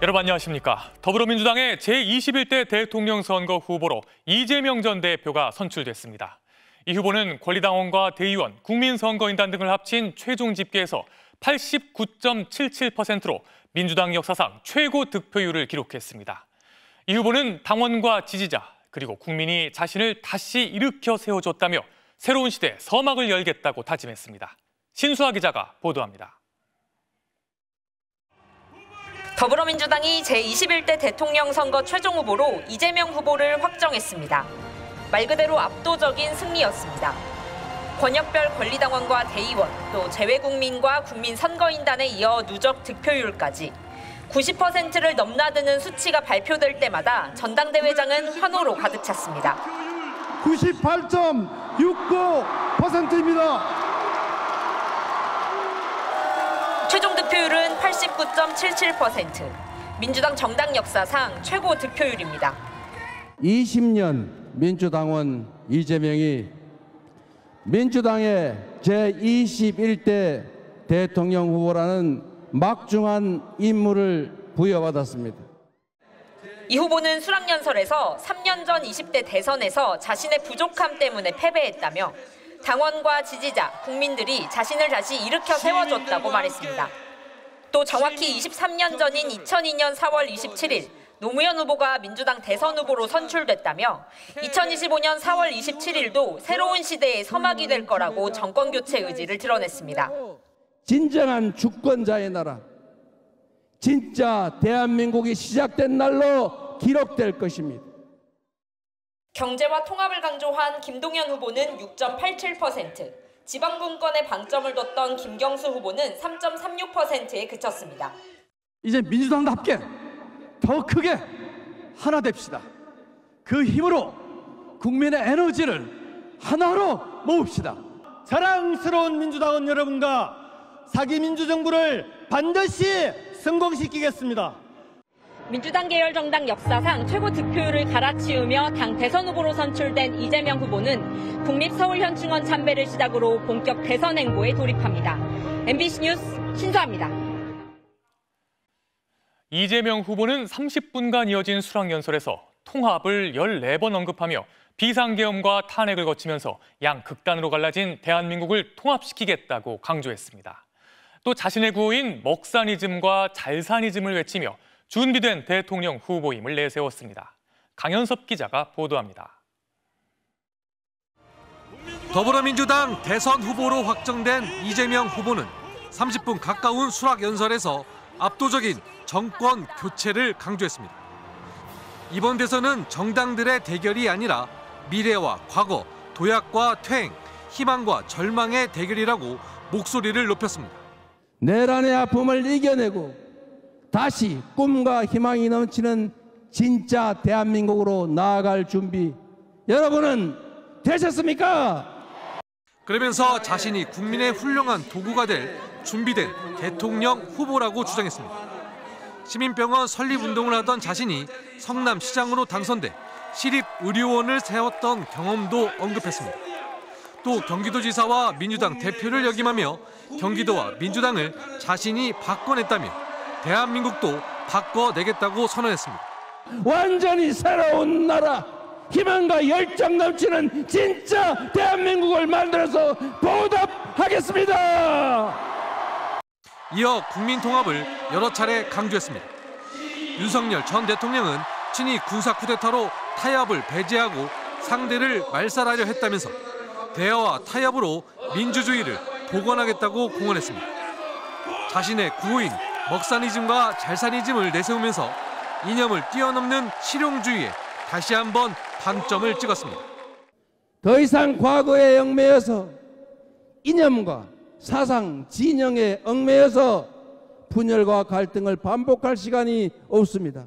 여러분 안녕하십니까. 더불어민주당의 제21대 대통령 선거 후보로 이재명 전 대표가 선출됐습니다. 이 후보는 권리당원과 대의원, 국민선거인단 등을 합친 최종 집계에서 89.77%로 민주당 역사상 최고 득표율을 기록했습니다. 이 후보는 당원과 지지자, 그리고 국민이 자신을 다시 일으켜 세워줬다며 새로운 시대의 서막을 열겠다고 다짐했습니다. 신수아 기자가 보도합니다. 더불어민주당이 제21대 대통령 선거 최종 후보로 이재명 후보를 확정했습니다. 말 그대로 압도적인 승리였습니다. 권역별 권리당원과 대의원, 또 재외국민과 국민선거인단에 이어 누적 득표율까지 90%를 넘나드는 수치가 발표될 때마다 전당대회장은 환호로 가득 찼습니다. 98.69%입니다. 최종 득표율은 89.77%, 민주당 정당 역사상 최고 득표율입니다. 20년 민주당원 이재명이 민주당의 제21대 대통령 후보라는 막중한 임무를 부여받았습니다. 이 후보는 수락연설에서 3년 전 20대 대선에서 자신의 부족함 때문에 패배했다며 당원과 지지자, 국민들이 자신을 다시 일으켜 세워줬다고 말했습니다. 또 정확히 23년 전인 2002년 4월 27일 노무현 후보가 민주당 대선 후보로 선출됐다며 2025년 4월 27일도 새로운 시대의 서막이 될 거라고 정권교체 의지를 드러냈습니다. 진정한 주권자의 나라, 진짜 대한민국이 시작된 날로 기록될 것입니다. 경제와 통합을 강조한 김동연 후보는 6.87%, 지방분권에 방점을 뒀던 김경수 후보는 3.36%에 그쳤습니다. 이제 민주당답게 더 크게 하나 됩시다. 그 힘으로 국민의 에너지를 하나로 모읍시다. 자랑스러운 민주당원 여러분과 사기 민주정부를 반드시 성공시키겠습니다. 민주당 계열 정당 역사상 최고 득표율을 갈아치우며 당 대선 후보로 선출된 이재명 후보는 국립서울현충원 참배를 시작으로 본격 대선 행보에 돌입합니다. MBC 뉴스 신수아입니다. 이재명 후보는 30분간 이어진 수락연설에서 통합을 14번 언급하며 비상계엄과 탄핵을 거치면서 양극단으로 갈라진 대한민국을 통합시키겠다고 강조했습니다. 또 자신의 구호인 먹사니즘과 잘사니즘을 외치며 준비된 대통령 후보임을 내세웠습니다. 강현섭 기자가 보도합니다. 더불어민주당 대선 후보로 확정된 이재명 후보는 30분 가까운 수락연설에서 압도적인 정권 교체를 강조했습니다. 이번 대선은 정당들의 대결이 아니라 미래와 과거, 도약과 퇴행, 희망과 절망의 대결이라고 목소리를 높였습니다. 내란의 아픔을 이겨내고 다시 꿈과 희망이 넘치는 진짜 대한민국으로 나아갈 준비, 여러분은 되셨습니까? 그러면서 자신이 국민의 훌륭한 도구가 될 준비된 대통령 후보라고 주장했습니다. 시민병원 설립운동을 하던 자신이 성남시장으로 당선돼 시립의료원을 세웠던 경험도 언급했습니다. 또 경기도지사와 민주당 대표를 역임하며 경기도와 민주당을 자신이 바꿔냈다며 대한민국도 바꿔내겠다고 선언했습니다. 완전히 새로운 나라, 희망과 열정 넘치는 진짜 대한민국을 만들어서 보답하겠습니다. 이어 국민통합을 여러 차례 강조했습니다. 윤석열 전 대통령은 친이 군사 쿠데타로 타협을 배제하고 상대를 말살하려 했다면서 대화와 타협으로 민주주의를 복원하겠다고 공언했습니다. 자신의 구호인 먹사니즘과 잘사니즘을 내세우면서 이념을 뛰어넘는 실용주의에 다시 한번 방점을 찍었습니다. 더 이상 과거에 얽매여서 이념과 사상, 진영에 얽매여서 분열과 갈등을 반복할 시간이 없습니다.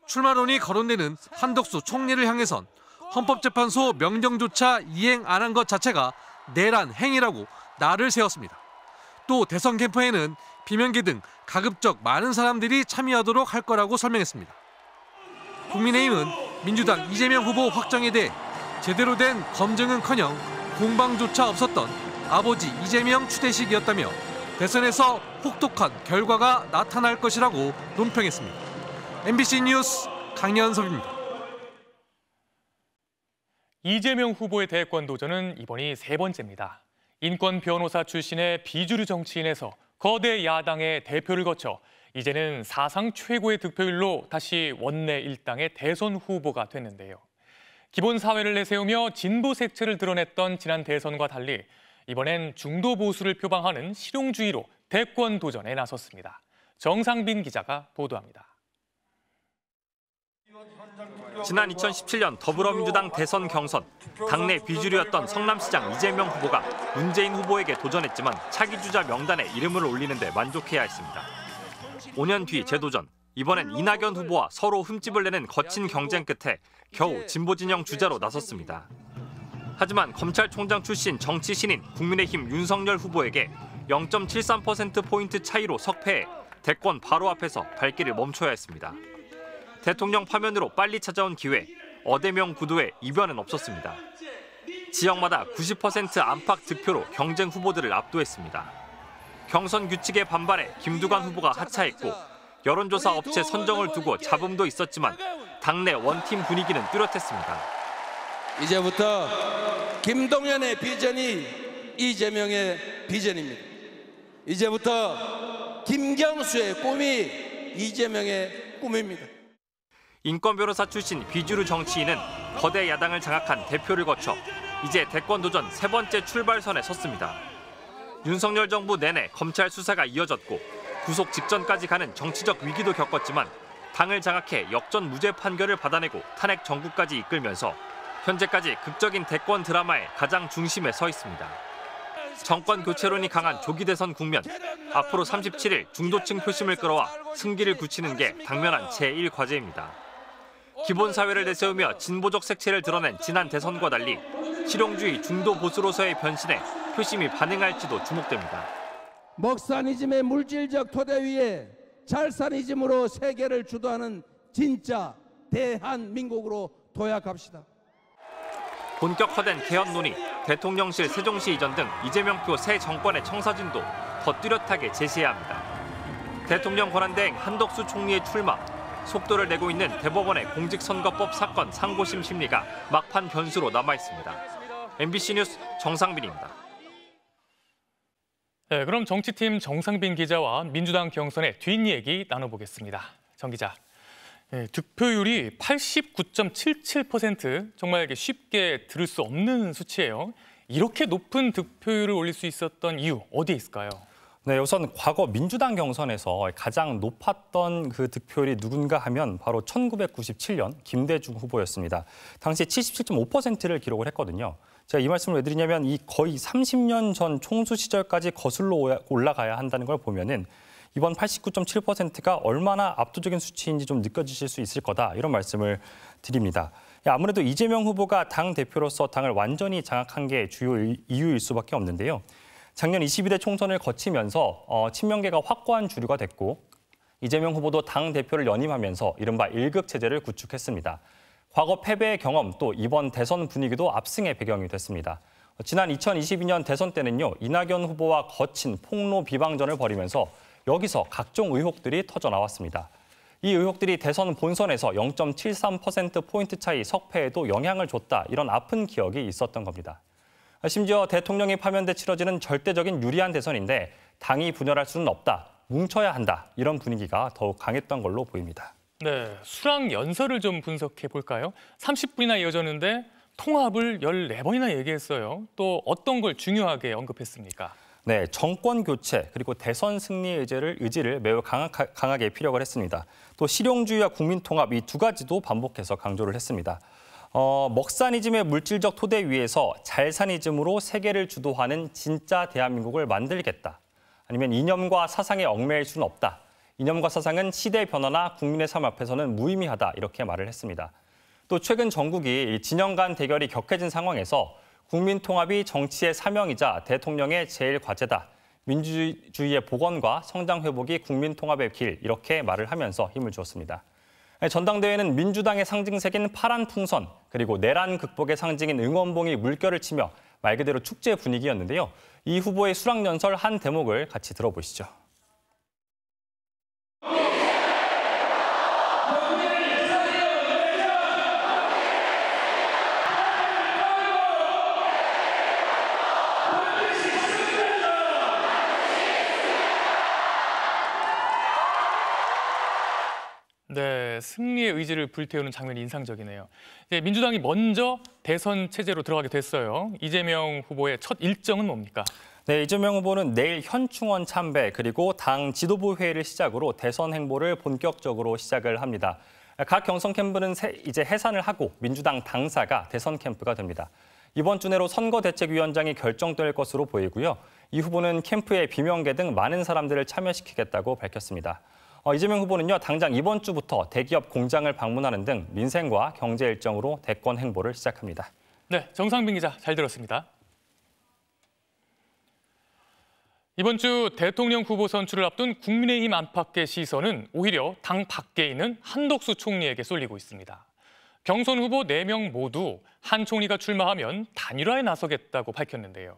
출마론이 거론되는 한덕수 총리를 향해선 헌법재판소 명령조차 이행 안 한 것 자체가 내란 행위라고 날을 세웠습니다. 또 대선 캠프에는 비명계 등 가급적 많은 사람들이 참여하도록 할 거라고 설명했습니다. 국민의힘은 민주당 이재명 후보 확정에 대해 제대로 된 검증은커녕 공방조차 없었던 아버지 이재명 추대식이었다며 대선에서 혹독한 결과가 나타날 것이라고 논평했습니다. MBC 뉴스 강연섭입니다. 이재명 후보의 대권 도전은 이번이 세 번째입니다. 인권 변호사 출신의 비주류 정치인에서 거대 야당의 대표를 거쳐 이제는 사상 최고의 득표율로 다시 원내 일당의 대선 후보가 됐는데요. 기본 사회를 내세우며 진보 색채를 드러냈던 지난 대선과 달리 이번엔 중도 보수를 표방하는 실용주의로 대권 도전에 나섰습니다. 정상빈 기자가 보도합니다. 지난 2017년 더불어민주당 대선 경선, 당내 비주류였던 성남시장 이재명 후보가 문재인 후보에게 도전했지만 차기 주자 명단에 이름을 올리는 데 만족해야 했습니다. 5년 뒤 재도전, 이번엔 이낙연 후보와 서로 흠집을 내는 거친 경쟁 끝에 겨우 진보 진영 주자로 나섰습니다. 하지만 검찰총장 출신 정치 신인 국민의힘 윤석열 후보에게 0.73%포인트 차이로 석패해 대권 바로 앞에서 발길을 멈춰야 했습니다. 대통령 파면으로 빨리 찾아온 기회, 어대명 구도에 이변은 없었습니다. 지역마다 90% 안팎 득표로 경쟁 후보들을 압도했습니다. 경선 규칙에 반발해 김두관 후보가 하차했고 여론조사 업체 선정을 두고 잡음도 있었지만 당내 원팀 분위기는 뚜렷했습니다. 이제부터 김동연의 비전이 이재명의 비전입니다. 이제부터 김경수의 꿈이 이재명의 꿈입니다. 인권 변호사 출신 비주류 정치인은 거대 야당을 장악한 대표를 거쳐 이제 대권 도전 세 번째 출발선에 섰습니다. 윤석열 정부 내내 검찰 수사가 이어졌고 구속 직전까지 가는 정치적 위기도 겪었지만 당을 장악해 역전 무죄 판결을 받아내고 탄핵 정국까지 이끌면서 현재까지 극적인 대권 드라마의 가장 중심에 서 있습니다. 정권 교체론이 강한 조기 대선 국면, 앞으로 37일 중도층 표심을 끌어와 승기를 굳히는 게 당면한 제1과제입니다. 기본 사회를 내세우며 진보적 색채를 드러낸 지난 대선과 달리 실용주의 중도 보수로서의 변신에 표심이 반응할지도 주목됩니다. 먹사니즘의 물질적 토대 위에 잘사니즘으로 세계를 주도하는 진짜 대한민국으로 도약합시다. 본격화된 개헌 논의, 대통령실 세종시 이전 등 이재명표 새 정권의 청사진도 더 뚜렷하게 제시해야 합니다. 대통령 권한대행 한덕수 총리의 출마, 속도를 내고 있는 대법원의 공직선거법 사건 상고심 심리가 막판 변수로 남아있습니다. MBC 뉴스 정상빈입니다. 네, 그럼 정치팀 정상빈 기자와 민주당 경선의 뒷얘기 나눠보겠습니다. 정 기자, 득표율이 89.77%, 정말 쉽게 들을 수 없는 수치예요. 이렇게 높은 득표율을 올릴 수 있었던 이유 어디에 있을까요? 네, 우선 과거 민주당 경선에서 가장 높았던 그 득표율이 누군가 하면 바로 1997년 김대중 후보였습니다. 당시 77.5%를 기록을 했거든요. 제가 이 말씀을 왜 드리냐면 이 거의 30년 전 총수 시절까지 거슬러 올라가야 한다는 걸 보면은 이번 89.7%가 얼마나 압도적인 수치인지 좀 느껴지실 수 있을 거다, 이런 말씀을 드립니다. 아무래도 이재명 후보가 당 대표로서 당을 완전히 장악한 게 주요 이유일 수밖에 없는데요. 작년 22대 총선을 거치면서 친명계가 확고한 주류가 됐고 이재명 후보도 당 대표를 연임하면서 이른바 일극 체제를 구축했습니다. 과거 패배의 경험, 또 이번 대선 분위기도 압승의 배경이 됐습니다. 지난 2022년 대선 때는요, 이낙연 후보와 거친 폭로 비방전을 벌이면서 여기서 각종 의혹들이 터져 나왔습니다. 이 의혹들이 대선 본선에서 0.73%포인트 차이 석패에도 영향을 줬다, 이런 아픈 기억이 있었던 겁니다. 심지어 대통령이 파면돼 치러지는 절대적인 유리한 대선인데 당이 분열할 수는 없다, 뭉쳐야 한다, 이런 분위기가 더욱 강했던 걸로 보입니다. 네, 수락 연설을 좀 분석해 볼까요? 30분이나 이어졌는데 통합을 14번이나 얘기했어요. 또 어떤 걸 중요하게 언급했습니까? 네, 정권 교체 그리고 대선 승리 의지를 매우 강하게 피력을 했습니다. 또 실용주의와 국민 통합, 이 두 가지도 반복해서 강조를 했습니다. 먹사니즘의 물질적 토대 위에서 잘사니즘으로 세계를 주도하는 진짜 대한민국을 만들겠다. 아니면 이념과 사상에 얽매일 수는 없다. 이념과 사상은 시대 변화나 국민의 삶 앞에서는 무의미하다, 이렇게 말을 했습니다. 또 최근 전국이 진영 간 대결이 격해진 상황에서 국민 통합이 정치의 사명이자 대통령의 제1과제다. 민주주의의 복원과 성장 회복이 국민 통합의 길, 이렇게 말을 하면서 힘을 주었습니다. 전당대회는 민주당의 상징색인 파란 풍선, 그리고 내란 극복의 상징인 응원봉이 물결을 치며 말 그대로 축제 분위기였는데요. 이 후보의 수락연설 한 대목을 같이 들어보시죠. 네, 승리의 의지를 불태우는 장면이 인상적이네요. 이제 민주당이 먼저 대선 체제로 들어가게 됐어요. 이재명 후보의 첫 일정은 뭡니까? 네, 이재명 후보는 내일 현충원 참배 그리고 당 지도부 회의를 시작으로 대선 행보를 본격적으로 시작을 합니다. 각 경선 캠프는 이제 해산을 하고 민주당 당사가 대선 캠프가 됩니다. 이번 주 내로 선거대책위원장이 결정될 것으로 보이고요. 이 후보는 캠프의 비명계 등 많은 사람들을 참여시키겠다고 밝혔습니다. 이재명 후보는요, 당장 이번 주부터 대기업 공장을 방문하는 등 민생과 경제 일정으로 대권 행보를 시작합니다. 네, 정상빈 기자 잘 들었습니다. 이번 주 대통령 후보 선출을 앞둔 국민의힘 안팎의 시선은 오히려 당 밖에 있는 한덕수 총리에게 쏠리고 있습니다. 경선 후보 4명 모두 한 총리가 출마하면 단일화에 나서겠다고 밝혔는데요.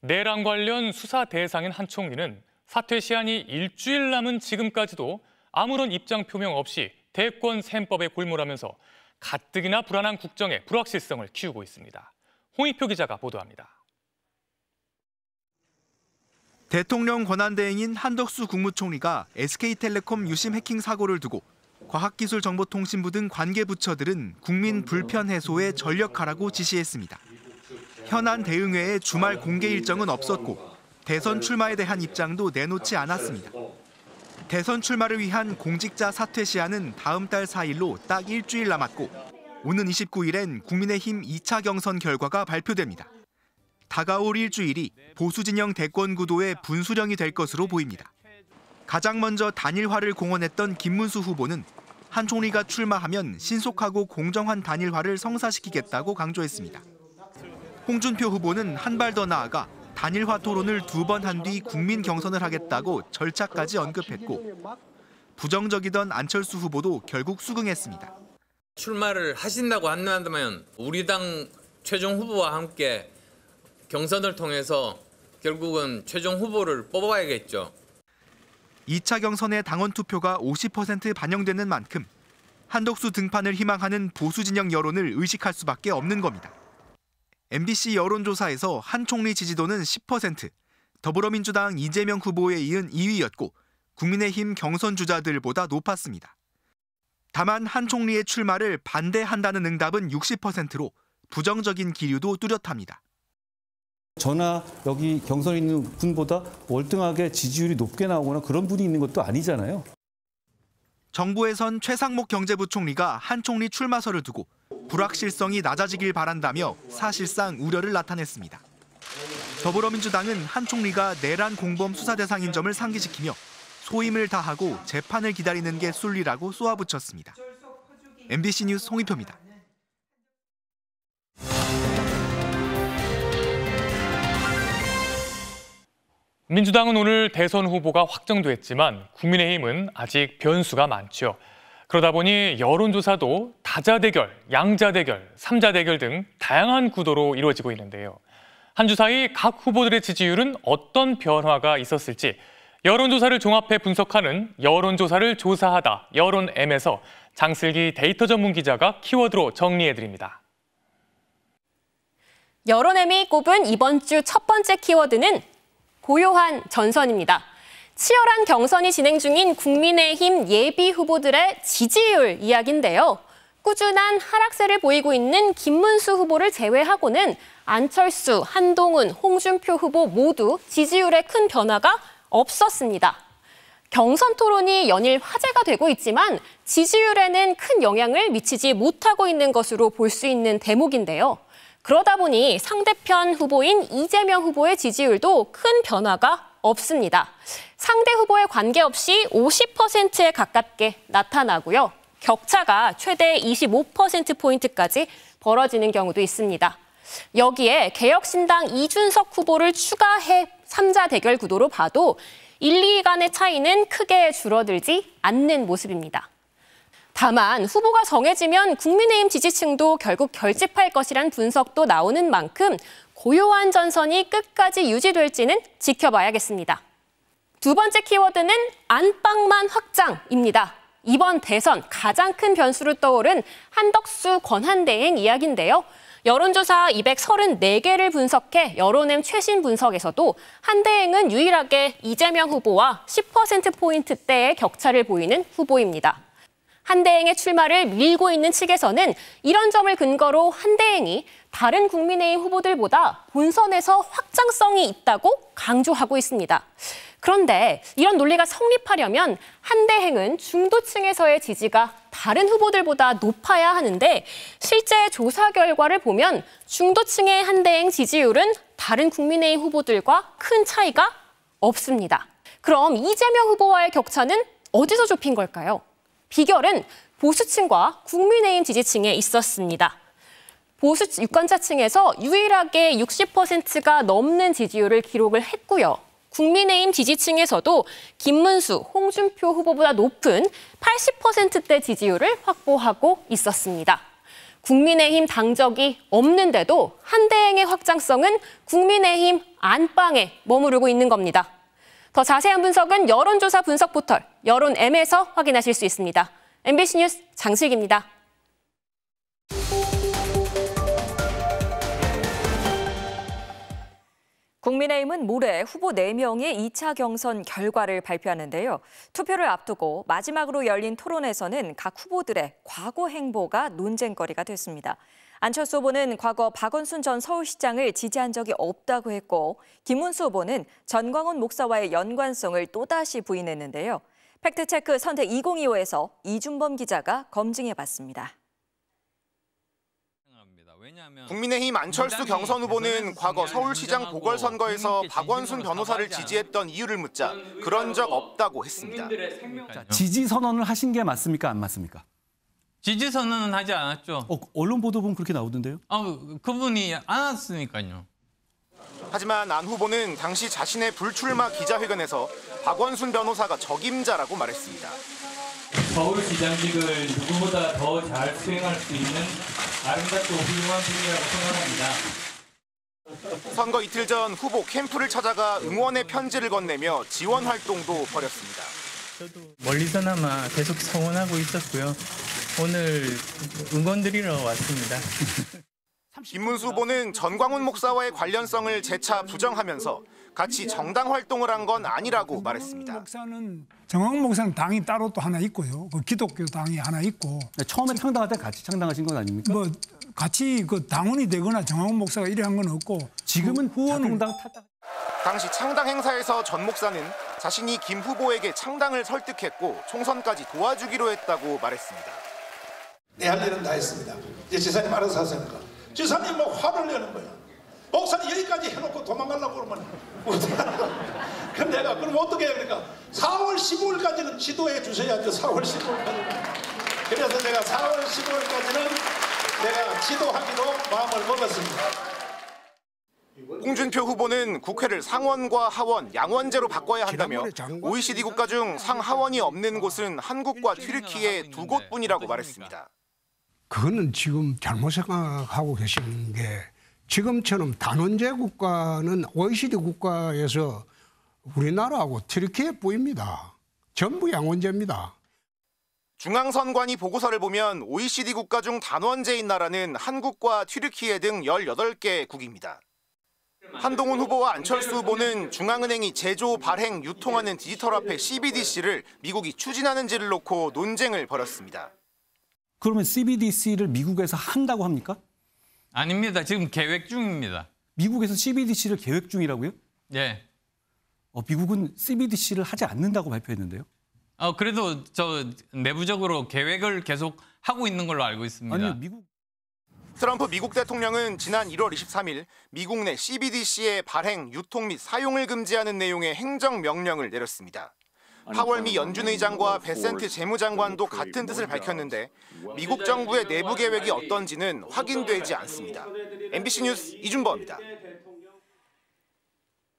내란 관련 수사 대상인 한 총리는 사퇴 시한이 일주일 남은 지금까지도 아무런 입장 표명 없이 대권 셈법에 골몰하면서 가뜩이나 불안한 국정의 불확실성을 키우고 있습니다. 홍익표 기자가 보도합니다. 대통령 권한대행인 한덕수 국무총리가 SK텔레콤 유심 해킹 사고를 두고 과학기술정보통신부 등 관계부처들은 국민 불편 해소에 전력하라고 지시했습니다. 현안 대응회의 주말 공개 일정은 없었고 대선 출마에 대한 입장도 내놓지 않았습니다. 대선 출마를 위한 공직자 사퇴 시한은 다음 달 4일로 딱 일주일 남았고 오는 29일엔 국민의힘 2차 경선 결과가 발표됩니다. 다가올 일주일이 보수진영 대권 구도의 분수령이 될 것으로 보입니다. 가장 먼저 단일화를 공언했던 김문수 후보는 한 총리가 출마하면 신속하고 공정한 단일화를 성사시키겠다고 강조했습니다. 홍준표 후보는 한 발 더 나아가 단일화 토론을 2번 한 뒤 국민 경선을 하겠다고 절차까지 언급했고 부정적이던 안철수 후보도 결국 수긍했습니다. 출마를 하신다고 한다면 우리 당 최종 후보와 함께 경선을 통해서 결국은 최종 후보를 뽑아야겠죠. 2차 경선의 당원 투표가 50% 반영되는 만큼 한덕수 등판을 희망하는 보수 진영 여론을 의식할 수밖에 없는 겁니다. MBC 여론조사에서 한 총리 지지도는 10%, 더불어민주당 이재명 후보에 이은 2위였고 국민의힘 경선 주자들보다 높았습니다. 다만 한 총리의 출마를 반대한다는 응답은 60%로 부정적인 기류도 뚜렷합니다. 저나 여기 경선에 있는 분보다 월등하게 지지율이 높게 나오거나 그런 분이 있는 것도 아니잖아요. 정부에선 최상목 경제부총리가 한 총리 출마설을 두고 불확실성이 낮아지길 바란다며 사실상 우려를 나타냈습니다. 더불어민주당은 한 총리가 내란 공범 수사 대상인 점을 상기시키며 소임을 다하고 재판을 기다리는 게 순리라고 쏘아붙였습니다. MBC 뉴스 홍익표입니다. 민주당은 오늘 대선 후보가 확정됐지만 국민의힘은 아직 변수가 많죠. 그러다 보니 여론조사도 다자대결, 양자대결, 삼자대결 등 다양한 구도로 이루어지고 있는데요. 한 주 사이 각 후보들의 지지율은 어떤 변화가 있었을지 여론조사를 종합해 분석하는 여론조사를 조사하다 여론M에서 장슬기 데이터 전문 기자가 키워드로 정리해드립니다. 여론M이 꼽은 이번 주 첫 번째 키워드는 고요한 전선입니다. 치열한 경선이 진행 중인 국민의힘 예비 후보들의 지지율 이야기인데요. 꾸준한 하락세를 보이고 있는 김문수 후보를 제외하고는 안철수, 한동훈, 홍준표 후보 모두 지지율에 큰 변화가 없었습니다. 경선 토론이 연일 화제가 되고 있지만 지지율에는 큰 영향을 미치지 못하고 있는 것으로 볼 수 있는 대목인데요. 그러다 보니 상대편 후보인 이재명 후보의 지지율도 큰 변화가 없습니다. 상대 후보에 관계없이 50%에 가깝게 나타나고요. 격차가 최대 25%포인트까지 벌어지는 경우도 있습니다. 여기에 개혁신당 이준석 후보를 추가해 3자 대결 구도로 봐도 1, 2위 간의 차이는 크게 줄어들지 않는 모습입니다. 다만 후보가 정해지면 국민의힘 지지층도 결국 결집할 것이란 분석도 나오는 만큼 고요한 전선이 끝까지 유지될지는 지켜봐야겠습니다. 두 번째 키워드는 안방만 확장입니다. 이번 대선 가장 큰 변수로 떠오른 한덕수 권한대행 이야기인데요. 여론조사 234개를 분석해 여론엠 최신 분석에서도 한대행은 유일하게 이재명 후보와 10%포인트대의 격차를 보이는 후보입니다. 한대행의 출마를 밀고 있는 측에서는 이런 점을 근거로 한대행이 다른 국민의힘 후보들보다 본선에서 확장성이 있다고 강조하고 있습니다. 그런데 이런 논리가 성립하려면 한대행은 중도층에서의 지지가 다른 후보들보다 높아야 하는데 실제 조사 결과를 보면 중도층의 한대행 지지율은 다른 국민의힘 후보들과 큰 차이가 없습니다. 그럼 이재명 후보와의 격차는 어디서 좁힌 걸까요? 비결은 보수층과 국민의힘 지지층에 있었습니다. 보수 유권자층에서 유일하게 60%가 넘는 지지율을 기록을 했고요. 국민의힘 지지층에서도 김문수, 홍준표 후보보다 높은 80%대 지지율을 확보하고 있었습니다. 국민의힘 당적이 없는데도 한대행의 확장성은 국민의힘 안방에 머무르고 있는 겁니다. 더 자세한 분석은 여론조사 분석 포털 여론M에서 확인하실 수 있습니다. MBC 뉴스 장슬기입니다. 국민의힘은 모레 후보 4명의 2차 경선 결과를 발표하는데요. 투표를 앞두고 마지막으로 열린 토론에서는 각 후보들의 과거 행보가 논쟁거리가 됐습니다. 안철수 후보는 과거 박원순 전 서울시장을 지지한 적이 없다고 했고 김문수 후보는 전광훈 목사와의 연관성을 또다시 부인했는데요. 팩트체크 선택 2025에서 이준범 기자가 검증해봤습니다. 국민의힘 안철수 경선 후보는 과거 서울시장 보궐선거에서 박원순 변호사를 지지했던 이유를 묻자 그런 적 없다고 했습니다. 지지 선언을 하신 게 맞습니까? 안 맞습니까? 지지 선언은 하지 않았죠. 언론 보도 보면 그렇게 나오던데요? 그분이 안 왔으니까요. 하지만 안 후보는 당시 자신의 불출마 기자회견에서 박원순 변호사가 적임자라고 말했습니다. 서울시장직을 누구보다 더 잘 수행할 수 있는 아름답고 훌륭한 분이라고 생각합니다. 선거 이틀 전 후보 캠프를 찾아가 응원의 편지를 건네며 지원 활동도 벌였습니다. 저도 멀리서나마 계속 성원하고 있었고요. 오늘 응원 드리러 왔습니다. 김문수 후보는 전광훈 목사와의 관련성을 재차 부정하면서 같이 정당 활동을 한 건 아니라고 말했습니다. 전광훈 목사는 당이 따로 또 하나 있고요. 그 기독교 당이 하나 있고. 처음에 창당할 때 같이 창당하신 건 아닙니까? 뭐 같이 그 당원이 되거나 전광훈 목사가 이래 한 건 없고. 지금은 후원당 타당. 당시 창당 행사에서 전 목사는 자신이 김 후보에게 창당을 설득했고 총선까지 도와주기로 했다고 말했습니다. 내 할 일은 다 했습니다. 이제 지사님 알아서 하세요. 지사님 뭐 화를 내는 거야. 목사님 여기까지 해놓고 도망가려고 그러면 그럼 내가 그럼 어떻게 해야 되니까 4월 15일까지는 지도해 주셔야죠. 4월 15일까지. 그래서 내가 4월 15일까지는 내가 지도하기로 마음을 먹었습니다. 홍준표 후보는 국회를 상원과 하원, 양원제로 바꿔야 한다며 OECD 국가 중 상하원이 없는 곳은 한국과 튀르키예 두 곳뿐이라고 말했습니다. 그거는 지금 잘못 생각하고 계시는 게 지금처럼 단원제 국가는 OECD 국가에서 우리나라하고 튀르키예뿐입니다. 전부 양원제입니다. 중앙선관위 보고서를 보면 OECD 국가 중 단원제인 나라는 한국과 튀르키예 등 18개국입니다. 한동훈 후보와 안철수 후보는 중앙은행이 제조, 발행, 유통하는 디지털화폐 CBDC를 미국이 추진하는지를 놓고 논쟁을 벌였습니다. 그러면 CBDC를 미국에서 한다고 합니까? 아닙니다. 지금 계획 중입니다. 미국에서 CBDC를 계획 중이라고요? 네. 미국은 CBDC를 하지 않는다고 발표했는데요. 그래도 저 내부적으로 계획을 계속 하고 있는 걸로 알고 있습니다. 아니요, 미국. 트럼프 미국 대통령은 지난 1월 23일 미국 내 CBDC의 발행, 유통 및 사용을 금지하는 내용의 행정명령을 내렸습니다. 파월 미 연준 의장과 베센트 재무장관도 같은 뜻을 밝혔는데 미국 정부의 내부 계획이 어떤지는 확인되지 않습니다. MBC 뉴스 이준범입니다.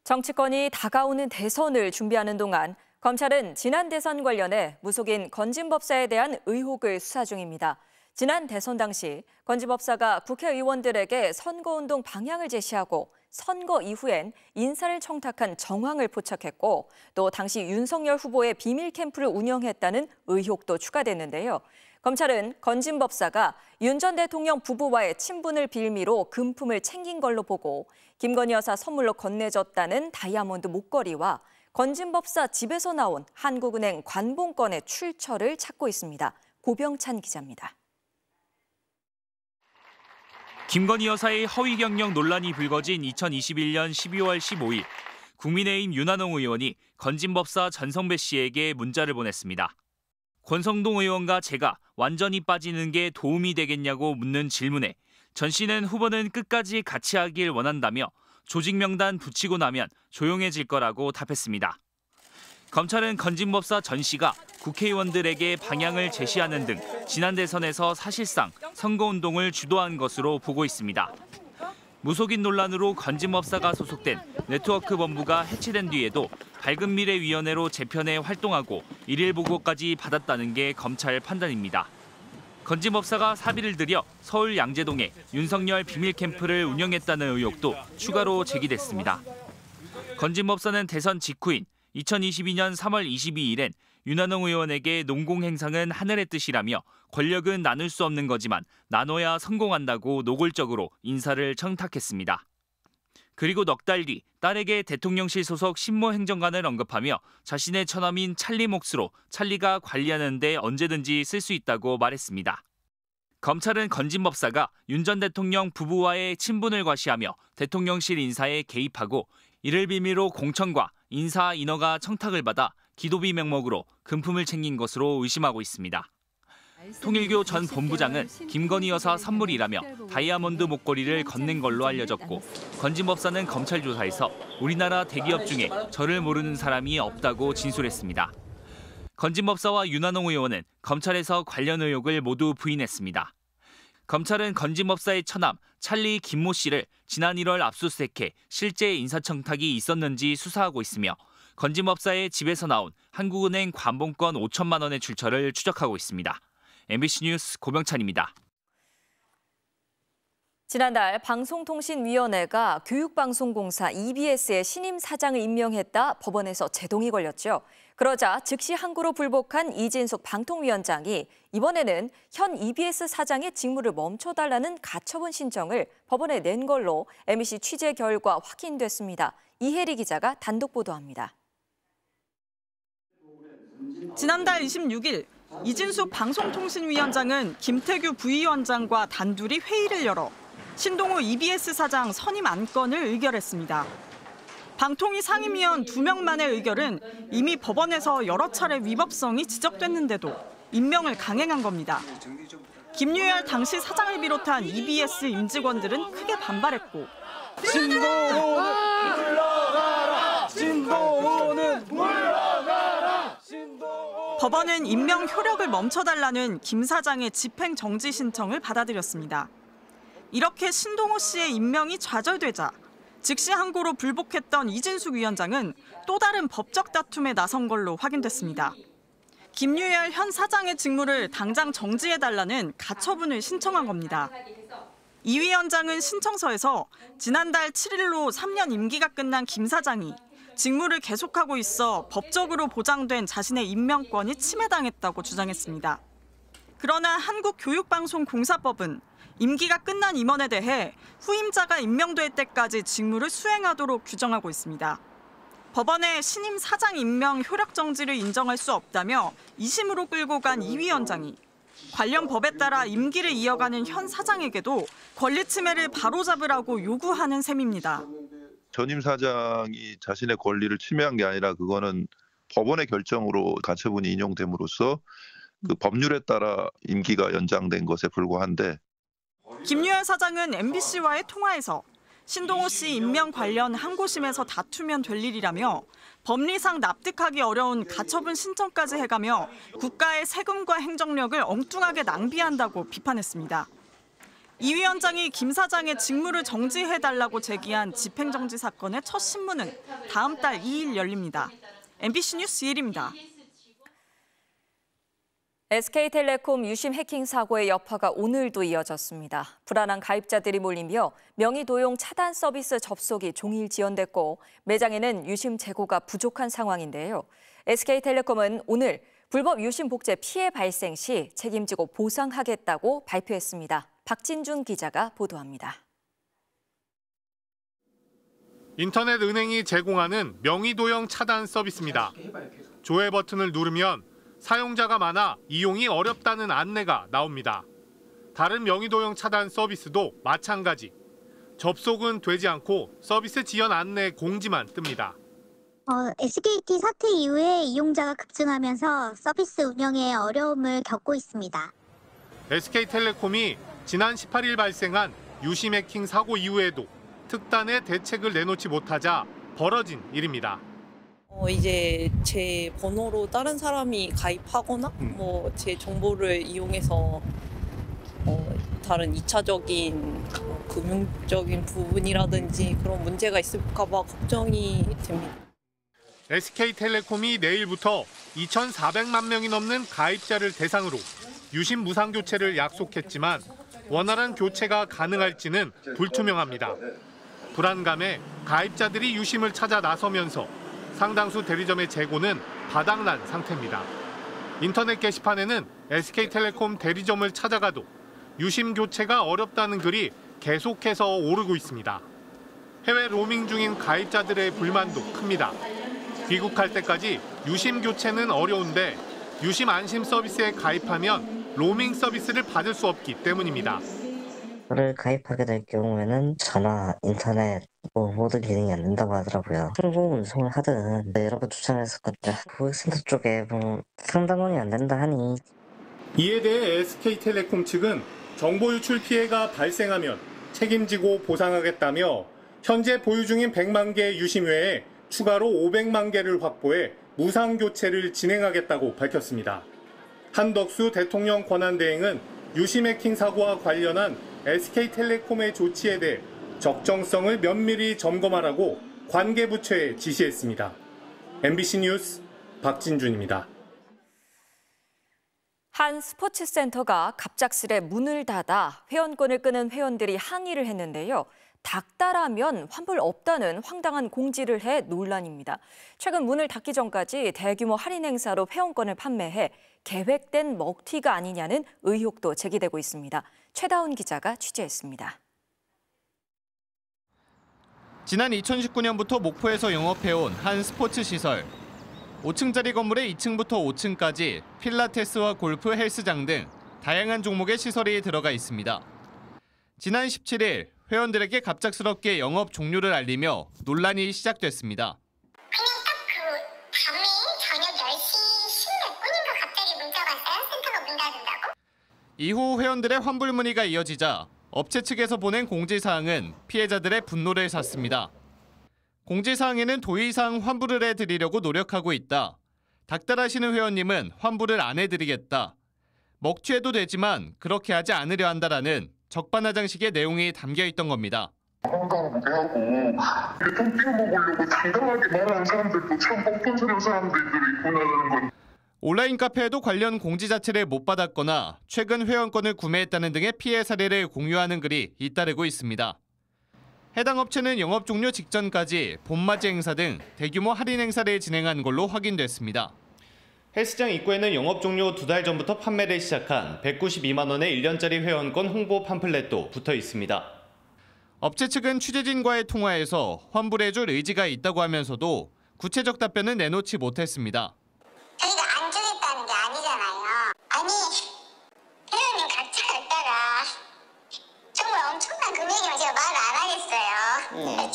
정치권이 다가오는 대선을 준비하는 동안 검찰은 지난 대선 관련해 무속인 건진 법사에 대한 의혹을 수사 중입니다. 지난 대선 당시 건진법사가 국회의원들에게 선거운동 방향을 제시하고 선거 이후엔 인사를 청탁한 정황을 포착했고 또 당시 윤석열 후보의 비밀 캠프를 운영했다는 의혹도 추가됐는데요. 검찰은 건진법사가 윤 전 대통령 부부와의 친분을 빌미로 금품을 챙긴 걸로 보고 김건희 여사 선물로 건네줬다는 다이아몬드 목걸이와 건진법사 집에서 나온 한국은행 관봉권의 출처를 찾고 있습니다. 고병찬 기자입니다. 김건희 여사의 허위 경력 논란이 불거진 2021년 12월 15일 국민의힘 윤한홍 의원이 건진법사 전성배 씨에게 문자를 보냈습니다. 권성동 의원과 제가 완전히 빠지는 게 도움이 되겠냐고 묻는 질문에 전 씨는 후보는 끝까지 같이 하길 원한다며 조직 명단 붙이고 나면 조용해질 거라고 답했습니다. 검찰은 건진법사 전 씨가 국회의원들에게 방향을 제시하는 등 지난 대선에서 사실상 선거운동을 주도한 것으로 보고 있습니다. 무속인 논란으로 건진법사가 소속된 네트워크 본부가 해체된 뒤에도 밝은미래위원회로 재편해 활동하고 일일 보고까지 받았다는 게 검찰 판단입니다. 건진법사가 사비를 들여 서울 양재동에 윤석열 비밀 캠프를 운영했다는 의혹도 추가로 제기됐습니다. 건진법사는 대선 직후인 2022년 3월 22일엔 윤한홍 의원에게 농공행상은 하늘의 뜻이라며 권력은 나눌 수 없는 거지만 나눠야 성공한다고 노골적으로 인사를 청탁했습니다. 그리고 넉 달 뒤 딸에게 대통령실 소속 신모 행정관을 언급하며 자신의 처남인 찰리 몫으로 찰리가 관리하는 데 언제든지 쓸 수 있다고 말했습니다. 검찰은 건진법사가 윤 전 대통령 부부와의 친분을 과시하며 대통령실 인사에 개입하고 이를 빌미로 공천과 인사 인허가 청탁을 받아 기도비 명목으로 금품을 챙긴 것으로 의심하고 있습니다. 통일교 전 본부장은 김건희 여사 선물이라며 다이아몬드 목걸이를 건넨 걸로 알려졌고 건진법사는 검찰 조사에서 우리나라 대기업 중에 저를 모르는 사람이 없다고 진술했습니다. 건진법사와 윤한홍 의원은 검찰에서 관련 의혹을 모두 부인했습니다. 검찰은 건진법사의 처남 찰리 김모 씨를 지난 1월 압수수색해 실제 인사청탁이 있었는지 수사하고 있으며 건진법사의 집에서 나온 한국은행 관봉권 5천만 원의 출처를 추적하고 있습니다. MBC 뉴스 고병찬입니다. 지난달 방송통신위원회가 교육방송공사 EBS의 신임 사장을 임명했다 법원에서 제동이 걸렸죠. 그러자 즉시 항고로 불복한 이진숙 방통위원장이 이번에는 현 EBS 사장의 직무를 멈춰달라는 가처분 신청을 법원에 낸 걸로 MBC 취재 결과 확인됐습니다. 이혜리 기자가 단독 보도합니다. 지난달 26일 이진숙 방송통신위원장은 김태규 부위원장과 단둘이 회의를 열어 신동호 EBS 사장 선임 안건을 의결했습니다. 방통위 상임위원 2명만의 의결은 이미 법원에서 여러 차례 위법성이 지적됐는데도 임명을 강행한 겁니다. 김유열 당시 사장을 비롯한 EBS 임직원들은 크게 반발했고 신동호는 물러가라! 신동호는 물러가라! 법원은 임명 효력을 멈춰달라는 김 사장의 집행 정지 신청을 받아들였습니다. 이렇게 신동호 씨의 임명이 좌절되자 즉시 항고로 불복했던 이진숙 위원장은 또 다른 법적 다툼에 나선 걸로 확인됐습니다. 김유열 현 사장의 직무를 당장 정지해달라는 가처분을 신청한 겁니다. 이 위원장은 신청서에서 지난달 7일로 3년 임기가 끝난 김 사장이 직무를 계속하고 있어 법적으로 보장된 자신의 임명권이 침해당했다고 주장했습니다. 그러나 한국교육방송공사법은 임기가 끝난 임원에 대해 후임자가 임명될 때까지 직무를 수행하도록 규정하고 있습니다. 법원에 신임 사장 임명 효력 정지를 인정할 수 없다며 2심으로 끌고 간 이 위원장이 관련 법에 따라 임기를 이어가는 현 사장에게도 권리 침해를 바로잡으라고 요구하는 셈입니다. 전임 사장이 자신의 권리를 침해한 게 아니라 그거는 법원의 결정으로 가처분이 인용됨으로써 그 법률에 따라 임기가 연장된 것에 불과한데 김유열 사장은 MBC와의 통화에서 신동호 씨 임명 관련 항고심에서 다투면 될 일이라며 법리상 납득하기 어려운 가처분 신청까지 해가며 국가의 세금과 행정력을 엉뚱하게 낭비한다고 비판했습니다. 이 위원장이 김 사장의 직무를 정지해달라고 제기한 집행정지 사건의 첫 신문은 다음 달 2일 열립니다. MBC 뉴스 이혜리입니다. SK텔레콤 유심 해킹 사고의 여파가 오늘도 이어졌습니다. 불안한 가입자들이 몰리며 명의 도용 차단 서비스 접속이 종일 지연됐고 매장에는 유심 재고가 부족한 상황인데요. SK텔레콤은 오늘 불법 유심 복제 피해 발생 시 책임지고 보상하겠다고 발표했습니다. 박진준 기자가 보도합니다. 인터넷 은행이 제공하는 명의 도용 차단 서비스입니다. 조회 버튼을 누르면 사용자가 많아 이용이 어렵다는 안내가 나옵니다. 다른 명의 도용 차단 서비스도 마찬가지. 접속은 되지 않고 서비스 지연 안내 공지만 뜹니다. SKT 사태 이후에 이용자가 급증하면서 서비스 운영에 어려움을 겪고 있습니다. SK텔레콤이 지난 18일 발생한 유심 해킹 사고 이후에도 특단의 대책을 내놓지 못하자 벌어진 일입니다. 이제 제 번호로 다른 사람이 가입하거나 제 정보를 이용해서 다른 2차적인 금융적인 부분이라든지 그런 문제가 있을까 봐 걱정이 됩니다. SK텔레콤이 내일부터 2,400만 명이 넘는 가입자를 대상으로 유심 무상 교체를 약속했지만 원활한 교체가 가능할지는 불투명합니다. 불안감에 가입자들이 유심을 찾아 나서면서 상당수 대리점의 재고는 바닥난 상태입니다. 인터넷 게시판에는 SK텔레콤 대리점을 찾아가도 유심 교체가 어렵다는 글이 계속해서 오르고 있습니다. 해외 로밍 중인 가입자들의 불만도 큽니다. 귀국할 때까지 유심 교체는 어려운데 유심 안심 서비스에 가입하면 로밍 서비스를 받을 수 없기 때문입니다. 를 가입하게 될 경우에는 전화, 인터넷 모든 기능이 안 된다고 하더라고요. 항공 운송을 하든 여러 번 추천을 했었거든요. 고객센터 쪽에 상담원이 안 된다 하니. 이에 대해 SK텔레콤 측은 정보 유출 피해가 발생하면 책임지고 보상하겠다며 현재 보유 중인 100만 개 유심 외에 추가로 500만 개를 확보해 무상 교체를 진행하겠다고 밝혔습니다. 한덕수 대통령 권한대행은 유심 해킹 사고와 관련한 SK텔레콤의 조치에 대해 적정성을 면밀히 점검하라고 관계 부처에 지시했습니다. MBC 뉴스 박진준입니다. 한 스포츠센터가 갑작스레 문을 닫아 회원권을 끄는 회원들이 항의를 했는데요. 닥달하면 환불 없다는 황당한 공지를 해 논란입니다. 최근 문을 닫기 전까지 대규모 할인 행사로 회원권을 판매해 계획된 먹튀가 아니냐는 의혹도 제기되고 있습니다. 최다운 기자가 취재했습니다. 지난 2019년부터 목포에서 영업해온 한 스포츠 시설. 5층짜리 건물의 2층부터 5층까지 필라테스와 골프, 헬스장 등 다양한 종목의 시설이 들어가 있습니다. 지난 17일 회원들에게 갑작스럽게 영업 종료를 알리며 논란이 시작됐습니다. 그냥 딱 밤에 저녁 10시 10몇 분인가 갑자기 문자가 왔어요. 센터가 문 닫는다고. 이후 회원들의 환불 문의가 이어지자 업체 측에서 보낸 공지사항은 피해자들의 분노를 샀습니다. 공지사항에는 도 이상 환불을 해드리려고 노력하고 있다. 닥달하시는 회원님은 환불을 안 해드리겠다. 먹튀해도 되지만 그렇게 하지 않으려 한다라는 적반하장식의 내용이 담겨 있던 겁니다. 황당무계하고 이렇게 돈 띄워먹으려고 당당하게 말하는 사람들도 참 뻔뻔스러운 사람들이 있구나라는 건. 온라인 카페에도 관련 공지 자체를 못 받았거나 최근 회원권을 구매했다는 등의 피해 사례를 공유하는 글이 잇따르고 있습니다. 해당 업체는 영업 종료 직전까지 봄맞이 행사 등 대규모 할인 행사를 진행한 걸로 확인됐습니다. 헬스장 입구에는 영업 종료 2달 전부터 판매를 시작한 192만 원의 1년짜리 회원권 홍보 팜플렛도 붙어 있습니다. 업체 측은 취재진과의 통화에서 환불해줄 의지가 있다고 하면서도 구체적 답변은 내놓지 못했습니다. 저희가 안 주겠다는 게 아니잖아요. 아니, 회원님 각자에 따라 정말 엄청난 금액이면 제가 말을 안 하겠어요.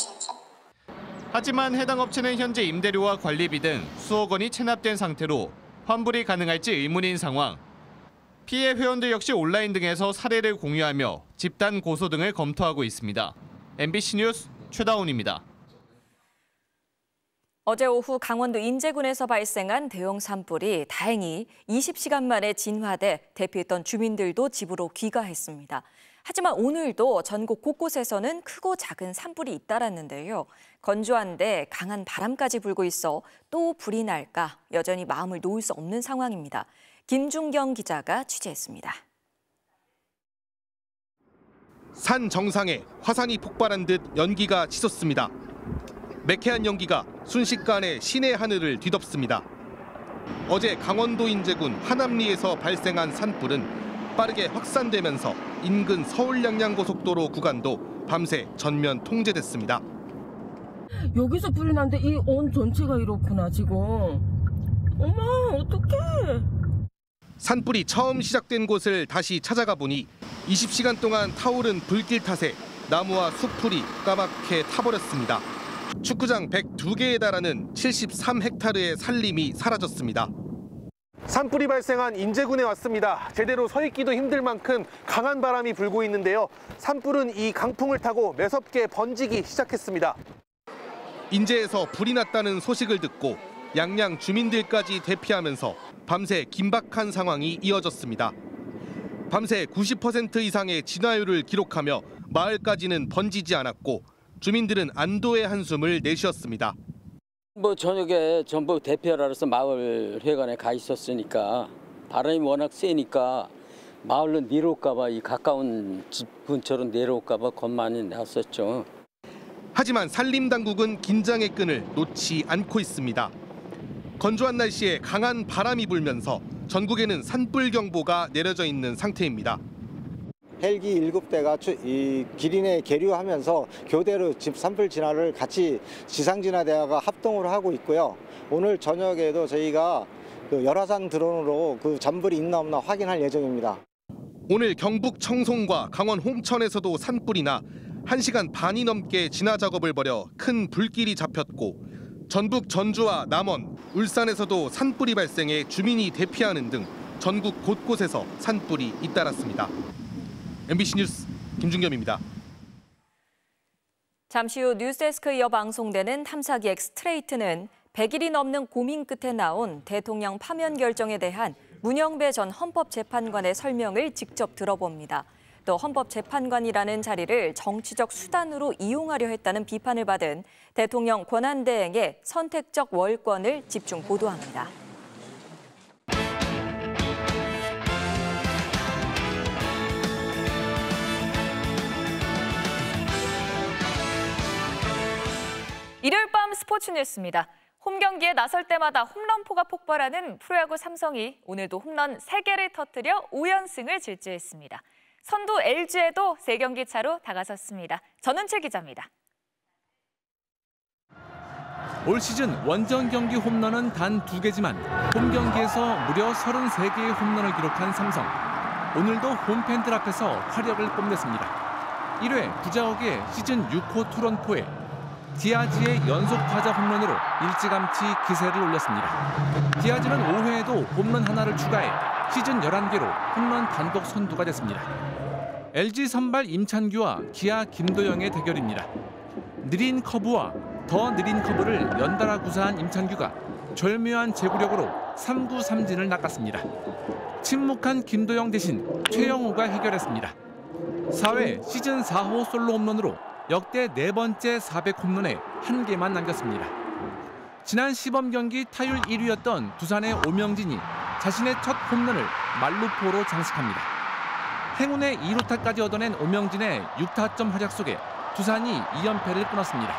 하지만 해당 업체는 현재 임대료와 관리비 등 수억 원이 체납된 상태로 환불이 가능할지 의문인 상황. 피해 회원들 역시 온라인 등에서 사례를 공유하며 집단 고소 등을 검토하고 있습니다. MBC 뉴스 최다운입니다. 어제 오후 강원도 인제군에서 발생한 대형 산불이 다행히 20시간 만에 진화돼 대피했던 주민들도 집으로 귀가했습니다. 하지만 오늘도 전국 곳곳에서는 크고 작은 산불이 잇따랐는데요. 건조한데 강한 바람까지 불고 있어 또 불이 날까 여전히 마음을 놓을 수 없는 상황입니다. 김준경 기자가 취재했습니다. 산 정상에 화산이 폭발한 듯 연기가 치솟습니다. 매캐한 연기가 순식간에 시내 하늘을 뒤덮습니다. 어제 강원도 인제군 하남리에서 발생한 산불은 빠르게 확산되면서 인근 서울 양양고속도로 구간도 밤새 전면 통제됐습니다. 여기서 불이 났는데 이 온 전체가 이렇구나 지금. 어머 어떡해. 산불이 처음 시작된 곳을 다시 찾아가 보니 20시간 동안 타오른 불길 탓에 나무와 숲풀이 까맣게 타버렸습니다. 축구장 102개에 달하는 73헥타르의 산림이 사라졌습니다. 산불이 발생한 인제군에 왔습니다. 제대로 서 있기도 힘들 만큼 강한 바람이 불고 있는데요. 산불은 이 강풍을 타고 매섭게 번지기 시작했습니다. 인제에서 불이 났다는 소식을 듣고 양양 주민들까지 대피하면서 밤새 긴박한 상황이 이어졌습니다. 밤새 90% 이상의 진화율을 기록하며 마을까지는 번지지 않았고 주민들은 안도의 한숨을 내쉬었습니다. 저녁에 전부 대피하라서 마을 회관에 가 있었으니까 바람이 워낙 세니까 마을로 내려올까 봐, 이 가까운 집 근처로 내려올까 봐 겁 많이 났었죠. 하지만 산림당국은 긴장의 끈을 놓지 않고 있습니다. 건조한 날씨에 강한 바람이 불면서 전국에는 산불경보가 내려져 있는 상태입니다. 헬기 7대가 기린에 계류하면서 교대로 산불 진화를 같이 지상진화대가 합동으로 하고 있고요. 오늘 저녁에도 저희가 열화상 드론으로 잔불이 있나 없나 확인할 예정입니다. 오늘 경북 청송과 강원 홍천에서도 산불이 나 1시간 반이 넘게 진화 작업을 벌여 큰 불길이 잡혔고 전북 전주와 남원, 울산에서도 산불이 발생해 주민이 대피하는 등 전국 곳곳에서 산불이 잇따랐습니다. MBC 뉴스 김준겸입니다. 잠시 후 뉴스데스크에 이어 방송되는 탐사기 엑스트레이트는 100일이 넘는 고민 끝에 나온 대통령 파면 결정에 대한 문영배 전 헌법재판관의 설명을 직접 들어봅니다. 또 헌법재판관이라는 자리를 정치적 수단으로 이용하려 했다는 비판을 받은 대통령 권한대행의 선택적 월권을 집중 보도합니다. 일요일 밤 스포츠 뉴스입니다. 홈 경기에 나설 때마다 홈런포가 폭발하는 프로야구 삼성이 오늘도 홈런 3개를 터뜨려 5연승을 질주했습니다. 선두 LG에도 3경기 차로 다가섰습니다. 전은채 기자입니다. 올 시즌 원정 경기 홈런은 단 2개지만 홈 경기에서 무려 33개의 홈런을 기록한 삼성. 오늘도 홈팬들 앞에서 화력을 뽐냈습니다. 1회 구자욱의 시즌 6호 투런포에 디아즈의 연속 타자 홈런으로 일찌감치 기세를 올렸습니다. 디아즈는 5회에도 홈런 하나를 추가해 시즌 11개로 홈런 단독 선두가 됐습니다. LG 선발 임찬규와 기아 김도영의 대결입니다. 느린 커브와 더 느린 커브를 연달아 구사한 임찬규가 절묘한 제구력으로 3구 3진을 낚았습니다. 침묵한 김도영 대신 최영우가 해결했습니다. 4회 시즌 4호 솔로 홈런으로 역대 4번째 400 홈런에 1개만 남겼습니다. 지난 시범 경기 타율 1위였던 두산의 오명진이 자신의 첫 홈런을 말루포로 장식합니다. 행운의 2루타까지 얻어낸 오명진의 6타점 활약 속에 두산이 2연패를 끊었습니다.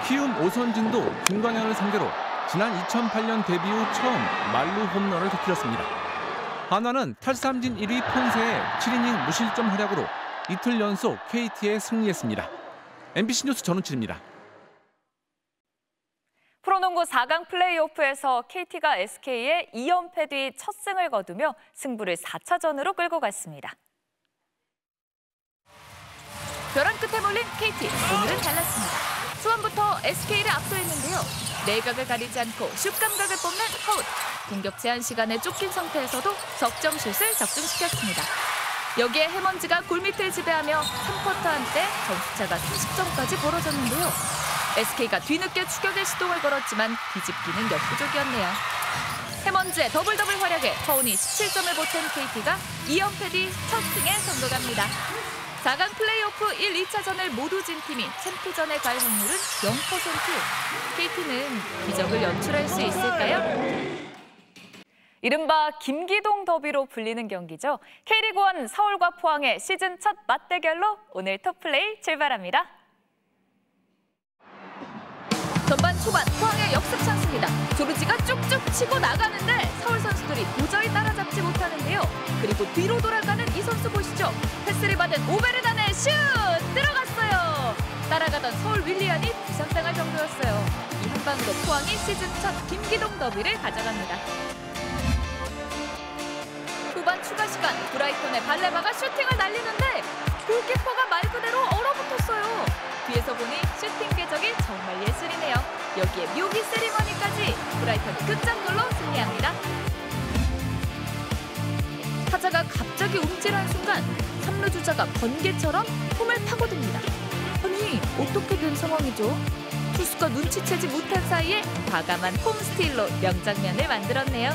키움 오선진도 김광현을 상대로 지난 2008년 데뷔 후 처음 말루 홈런을 터뜨렸습니다. 한화는 탈삼진 1위 폰세의 7이닝 무실점 활약으로 이틀 연속 KT에 승리했습니다. MBC 뉴스 전우칠입니다. 프로농구 4강 플레이오프에서 KT가 SK에 2연패 뒤 첫 승을 거두며 승부를 4차전으로 끌고 갔습니다. 벼랑 끝에 몰린 KT, 오늘은 달랐습니다. 수원부터 SK를 압도했는데요. 내각을 가리지 않고 슛 감각을 뽐낸 허웃. 공격 제한 시간에 쫓긴 상태에서도 적점슛을 적중시켰습니다. 여기에 해먼즈가 골밑을 지배하며 3쿼터 한때 점수차가 30점까지 벌어졌는데요. SK가 뒤늦게 추격의 시동을 걸었지만 뒤집기는 역부족이었네요. 해먼즈의 더블 활약에 허운이 17점을 보탠 KT가 2연패 뒤 첫 승에 성공합니다. 4강 플레이오프 1, 2차전을 모두 진 팀이 챔프전에 갈 확률은 0%. KT는 기적을 연출할 수 있을까요? 이른바 김기동 더비로 불리는 경기죠. K리그1 서울과 포항의 시즌 첫 맞대결로 오늘 톱플레이 출발합니다. 전반 초반 포항의 역습 찬스입니다. 조르지가 쭉쭉 치고 나가는데 서울 선수들이 도저히 따라잡지 못하는데요. 그리고 뒤로 돌아가는 이 선수 보시죠. 패스를 받은 오베르단의 슛! 들어갔어요. 따라가던 서울 윌리안이 부상당할 정도였어요. 이 한 방으로 포항이 시즌 첫 김기동 더비를 가져갑니다. 후반 추가 시간 브라이턴의 발레바가 슈팅을 날리는데 골키퍼가 말 그대로 얼어붙었어요. 뒤에서 보니 슈팅 궤적이 정말 예술이네요. 여기에 묘기 세리머니까지 브라이턴이 끝장골로 승리합니다. 타자가 갑자기 움찔한 순간 3루 주자가 번개처럼 홈을 파고듭니다. 아니 어떻게 된 상황이죠? 투수가 눈치채지 못한 사이에 과감한 홈 스틸로 명장면을 만들었네요.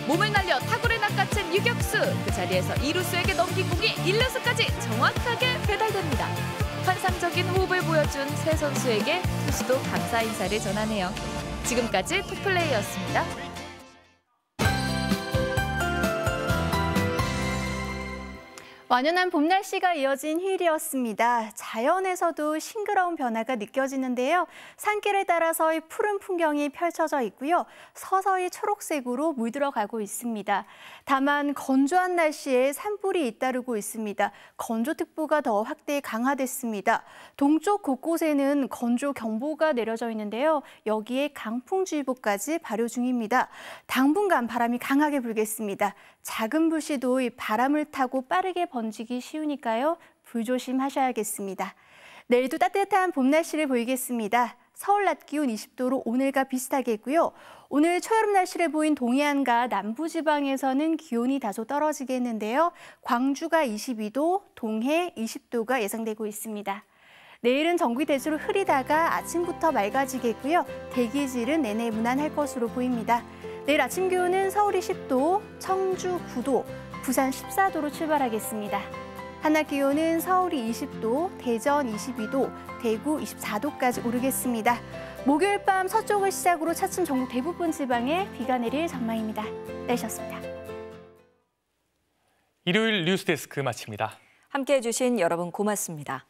몸을 날려 타구를 낚아챈 유격수. 그 자리에서 2루수에게 넘긴 공이 1루수까지 정확하게 배달됩니다. 환상적인 호흡을 보여준 세 선수에게 투수도 감사 인사를 전하네요. 지금까지 톱플레이였습니다. 완연한 봄 날씨가 이어진 휴일이었습니다. 자연에서도 싱그러운 변화가 느껴지는데요. 산길을 따라서 푸른 풍경이 펼쳐져 있고요. 서서히 초록색으로 물들어가고 있습니다. 다만 건조한 날씨에 산불이 잇따르고 있습니다. 건조특보가 더 확대 강화됐습니다. 동쪽 곳곳에는 건조경보가 내려져 있는데요. 여기에 강풍주의보까지 발효 중입니다. 당분간 바람이 강하게 불겠습니다. 작은 불씨도 이 바람을 타고 빠르게 번지기 쉬우니까요. 불조심하셔야겠습니다. 내일도 따뜻한 봄 날씨를 보이겠습니다. 서울 낮 기온 20도로 오늘과 비슷하겠고요. 오늘 초여름 날씨를 보인 동해안과 남부지방에서는 기온이 다소 떨어지겠는데요. 광주가 22도, 동해 20도가 예상되고 있습니다. 내일은 전국이 대체로 흐리다가 아침부터 맑아지겠고요. 대기질은 내내 무난할 것으로 보입니다. 내일 아침 기온은 서울이 10도, 청주 9도, 부산 14도로 출발하겠습니다. 한낮 기온은 서울이 20도, 대전 22도, 대구 24도까지 오르겠습니다. 목요일 밤 서쪽을 시작으로 차츰 전국 대부분 지방에 비가 내릴 전망입니다. 날씨였습니다. 일요일 뉴스데스크 마칩니다. 함께해 주신 여러분 고맙습니다.